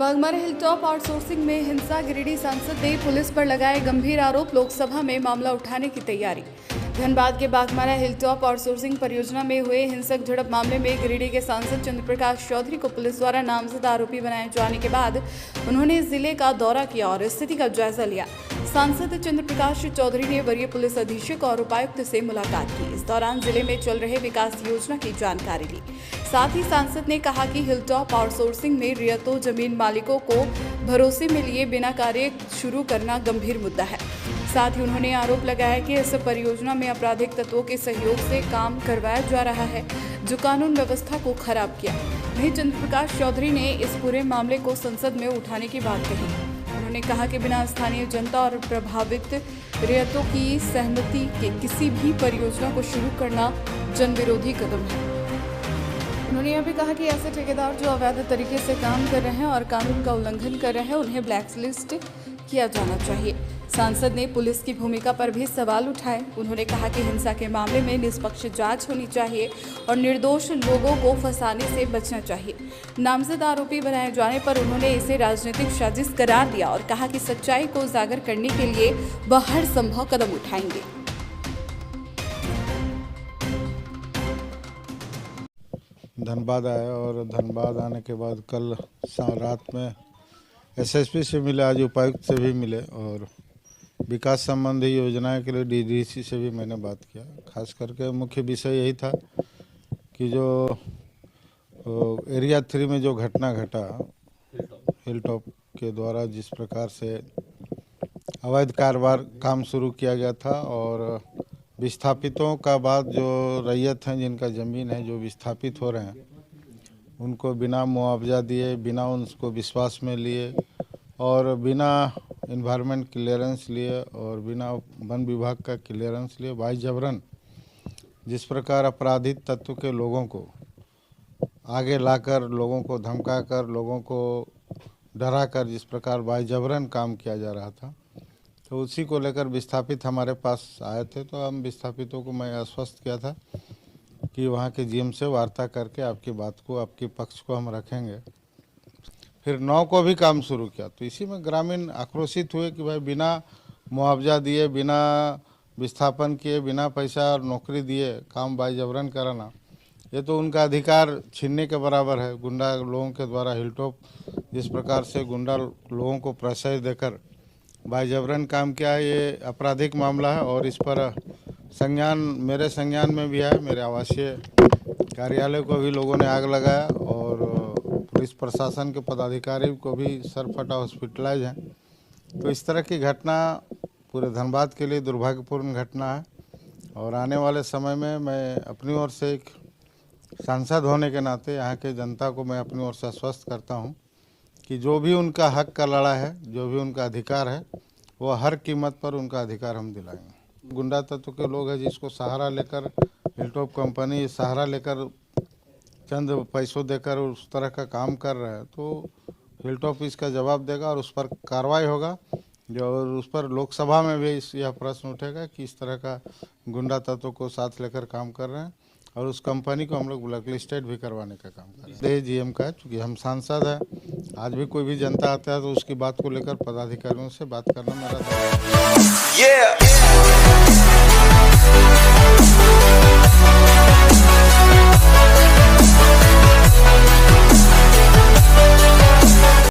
Baghmara hilltop outsourcing में हिंसा, गिरिडीह सांसद ने पुलिस पर लगाए गंभीर आरोप, लोकसभा में मामला उठाने की तैयारी। धनबाद के बागमारा हिलटॉप आउटसोर्सिंग परियोजना में हुए हिंसक झड़प मामले में गिरिडीह के सांसद चंद्र प्रकाश चौधरी को पुलिस द्वारा नामजद आरोपी बनाए जाने के बाद उन्होंने जिले का दौरा किया और स्थिति का जायजा लिया। सांसद चंद्र प्रकाश चौधरी ने वरीय पुलिस अधीक्षक और उपायुक्त से मुलाकात की। इस दौरान जिले में चल रहे विकास योजना की जानकारी ली। साथ ही सांसद ने कहा कि हिलटॉप आउटसोर्सिंग में रियायतों जमीन मालिकों को भरोसे में लिए बिना कार्य शुरू करना गंभीर मुद्दा है। साथ ही उन्होंने आरोप लगाया कि इस परियोजना में आपराधिक तत्वों के सहयोग से काम करवाया जा रहा है, जो कानून व्यवस्था को खराब किया। वहीं चंद्र प्रकाश चौधरी ने इस पूरे मामले को संसद में उठाने की बात कही। उन्होंने कहा कि बिना स्थानीय जनता और प्रभावित रियायतों की सहमति के किसी भी परियोजना को शुरू करना जनविरोधी कदम है। उन्होंने यह भी कहा कि ऐसे ठेकेदार जो अवैध तरीके से काम कर रहे हैं और कानून का उल्लंघन कर रहे हैं, उन्हें ब्लैकलिस्ट किया जाना चाहिए। सांसद ने पुलिस की भूमिका पर भी सवाल उठाए। उन्होंने कहा कि हिंसा के मामले में निष्पक्ष जांच होनी चाहिए और निर्दोष लोगों को फंसाने से बचना चाहिए। नामजद आरोपी बनाए जाने पर उन्होंने इसे राजनीतिक साजिश करार दिया और कहा कि सच्चाई को उजागर करने के लिए वह हर संभव कदम उठाएंगे। धनबाद आया और धनबाद आने के बाद कल रात में एसएसपी से मिले, आज उपायुक्त से भी मिले और विकास संबंधी योजनाएं के लिए डीडीसी से भी मैंने बात किया। खास करके मुख्य विषय यही था कि जो एरिया 3 में जो घटना घटा हिलटॉप के द्वारा, जिस प्रकार से अवैध कारोबार काम शुरू किया गया था और विस्थापितों का बाद जो रैयत हैं, जिनका ज़मीन है, जो विस्थापित हो रहे हैं, उनको बिना मुआवजा दिए, बिना उनको विश्वास में लिए और बिना इन्वायरमेंट क्लियरेंस लिए और बिना वन विभाग का क्लियरेंस लिए बाई जबरन जिस प्रकार आपराधिक तत्व के लोगों को आगे लाकर, लोगों को धमकाकर, लोगों को डराकर जिस प्रकार बाई जबरन काम किया जा रहा था, तो उसी को लेकर विस्थापित हमारे पास आए थे। तो हम विस्थापितों को मैं आश्वस्त किया था कि वहाँ के जीएम से वार्ता करके आपकी बात को, आपके पक्ष को हम रखेंगे। फिर 9 को भी काम शुरू किया। तो इसी में ग्रामीण आक्रोशित हुए कि भाई बिना मुआवजा दिए, बिना विस्थापन किए, बिना पैसा और नौकरी दिए काम बाई जबरन कराना, ये तो उनका अधिकार छीनने के बराबर है। गुंडा लोगों के द्वारा हिलटॉप जिस प्रकार से गुंडा लोगों को प्रश्रय देकर बाई जबरन काम किया है, ये आपराधिक मामला है और इस पर संज्ञान मेरे संज्ञान में भी है। मेरे आवासीय कार्यालय को भी लोगों ने आग लगाया और पुलिस प्रशासन के पदाधिकारी को भी सर फटा हॉस्पिटलाइज हैं। तो इस तरह की घटना पूरे धनबाद के लिए दुर्भाग्यपूर्ण घटना है और आने वाले समय में मैं अपनी ओर से एक सांसद होने के नाते यहाँ के जनता को मैं अपनी ओर से आश्वस्त करता हूँ कि जो भी उनका हक का लड़ा है, जो भी उनका अधिकार है, वो हर कीमत पर उनका अधिकार हम दिलाएंगे। गुंडा तत्व के लोग हैं जिसको सहारा लेकर हिलटॉप कंपनी सहारा लेकर चंद पैसों देकर उस तरह का काम कर रहा है, तो हिलटॉप इसका जवाब देगा और उस पर कार्रवाई होगा। जो उस पर लोकसभा में भी यह प्रश्न उठेगा कि इस तरह का गुंडा तत्व को साथ लेकर काम कर रहे हैं और उस कंपनी को हम लोग ब्लैकलिस्टेड भी करवाने का काम कर रहे हैं। जीएम का है, चूँकि हम सांसद हैं, आज भी कोई भी जनता आता है तो उसकी बात को लेकर पदाधिकारियों से बात करना मेरा